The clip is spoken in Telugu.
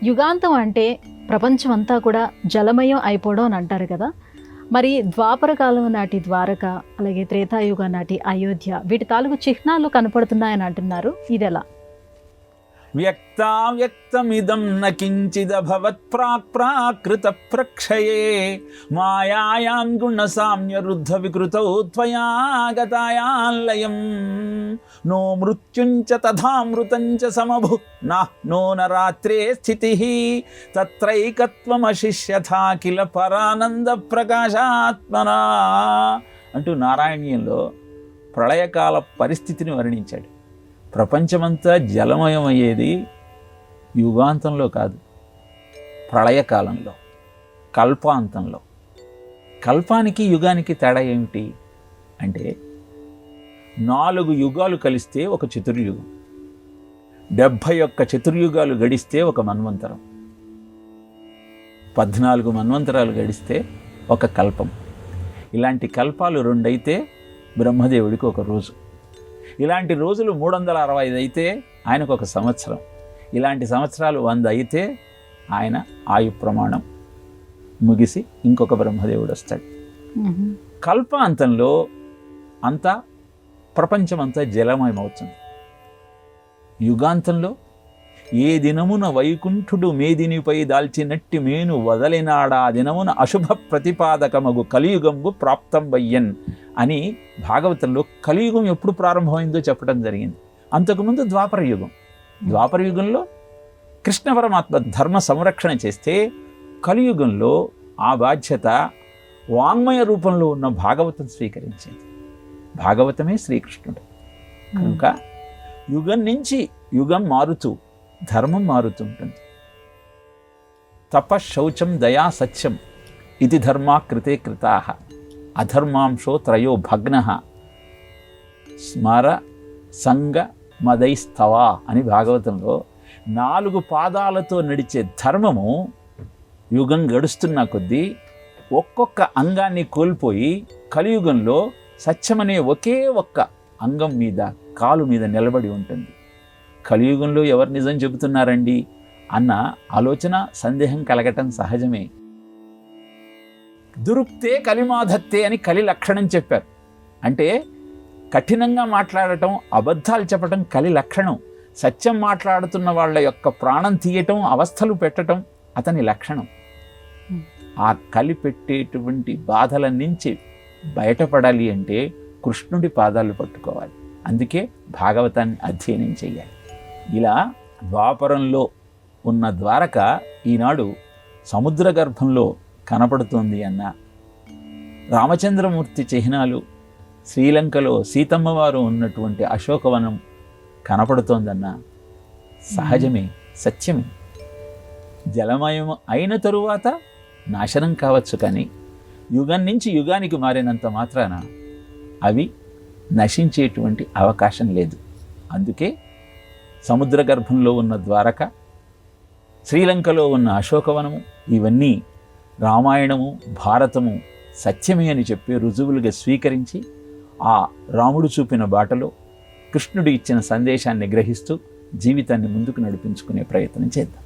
యుగాంతం అంటే ప్రపంచం అంతా కూడా జలమయం అయిపోవడం అని అంటారు కదా. మరి ద్వాపర కాలం నాటి ద్వారక, అలాగే త్రేతాయుగ నాటి అయోధ్య, వీటి తాలూకు చిహ్నాలు కనపడుతున్నాయని అంటున్నారు. ఇదెలా? వ్యక్తావ్యక్తమిదం న కించిదభవత్ ప్రాకృత ప్రక్షయే మాయాయాం గుణసామ్య రుద్ధ వికృతౌ త్వయా గతాయాలయం నో మృత్యుంచ తథామృతంచ సమభు నో నరాత్రే స్థితిః తత్రైకత్వమశిష్యథా కిల పరానంద ప్రకాశాత్మనా అంటూ నారాయణీయంలో ప్రళయకాల పరిస్థితిని వర్ణించాడు. ప్రపంచమంతా జలమయమయ్యేది యుగాంతంలో కాదు, ప్రళయకాలంలో, కల్పాంతంలో. కల్పానికి యుగానికి తేడా ఏమిటి అంటే 4 యుగాలు కలిస్తే ఒక చతుర్యుగం, 71 చతుర్యుగాలు గడిస్తే ఒక మన్వంతరం, 14 మన్వంతరాలు గడిస్తే ఒక కల్పం. ఇలాంటి కల్పాలు 2 అయితే బ్రహ్మదేవుడికి ఒక రోజు. ఇలాంటి రోజులు 365 అయితే ఆయనకు ఒక సంవత్సరం. ఇలాంటి సంవత్సరాలు 100 అయితే ఆయన ఆయు ప్రమాణం ముగిసి ఇంకొక బ్రహ్మదేవుడు వస్తాడు. కల్పాంతంలో అంతా ప్రపంచమంతా జలమయమవుతుంది. యుగాంతంలో ఏ దినమున వైకుంఠుడు మేదినిపై దాల్చినట్టి మేను వదలినాడా దినమున అశుభ ప్రతిపాదకమగు కలియుగంబు ప్రాప్తం వయ్యన్ అని భాగవతంలో కలియుగం ఎప్పుడు ప్రారంభమైందో చెప్పడం జరిగింది. అంతకుముందు ద్వాపర యుగం. ద్వాపర యుగంలో కృష్ణ పరమాత్మ ధర్మ సంరక్షణ చేస్తే, కలియుగంలో ఆ బాధ్యత వాంగ్మయ రూపంలో ఉన్న భాగవతం స్వీకరించింది. భాగవతమే శ్రీకృష్ణుడు. కనుక యుగం నుంచి యుగం మారుతూ ధర్మం మారుతుంటుంది. తప శౌచం దయా సత్యం ఇది ధర్మా కృతే కృతాః అధర్మాంశో త్రయో భగ్నః స్మర సంగ మదైస్తవా అని భాగవతంలో 4 పాదాలతో నడిచే ధర్మము యుగం గడుస్తున్న కొద్దీ ఒక్కొక్క అంగాన్ని కోల్పోయి కలియుగంలో సత్యమనే ఒకే ఒక్క అంగం మీద, కాలు మీద నిలబడి ఉంటుంది. కలియుగంలో ఎవరు నిజం చెబుతున్నారండి అన్న ఆలోచన, సందేహం కలగటం సహజమే. దురుక్తే కలిమాధత్తే అని కలి లక్షణం చెప్పారు. అంటే కఠినంగా మాట్లాడటం, అబద్ధాలు చెప్పటం కలి లక్షణం. సత్యం మాట్లాడుతున్న వాళ్ళ యొక్క ప్రాణం తీయటం, అవస్థలు పెట్టడం అతని లక్షణం. ఆ కలి పెట్టేటువంటి బాధల నుంచి బయటపడాలి అంటే కృష్ణుడి పాదాలు పట్టుకోవాలి. అందుకే భాగవతాన్ని అధ్యయనం చేయాలి. ఇలా ద్వాపరంలో ఉన్న ద్వారక ఈనాడు సముద్ర గర్భంలో కనపడుతోంది అన్న, రామచంద్రమూర్తి చిహ్నాలు శ్రీలంకలో సీతమ్మ వారు ఉన్నటువంటి అశోకవనం కనపడుతోందన్న సహజమే, సత్యమే. జలమయం అయిన తరువాత నాశనం కావచ్చు, కానీ యుగం నుంచి యుగానికి మారినంత మాత్రాన అవి నశించేటువంటి అవకాశం లేదు. అందుకే సముద్ర గర్భంలో ఉన్న ద్వారక, శ్రీలంకలో ఉన్న అశోకవనము, ఇవన్నీ రామాయణము, భారతము సత్యమే అని చెప్పి రుజువులుగా స్వీకరించి ఆ రాముడు చూపిన బాటలో కృష్ణుడు ఇచ్చిన సందేశాన్ని గ్రహిస్తూ జీవితాన్ని ముందుకు నడిపించుకునే ప్రయత్నం చేద్దాం.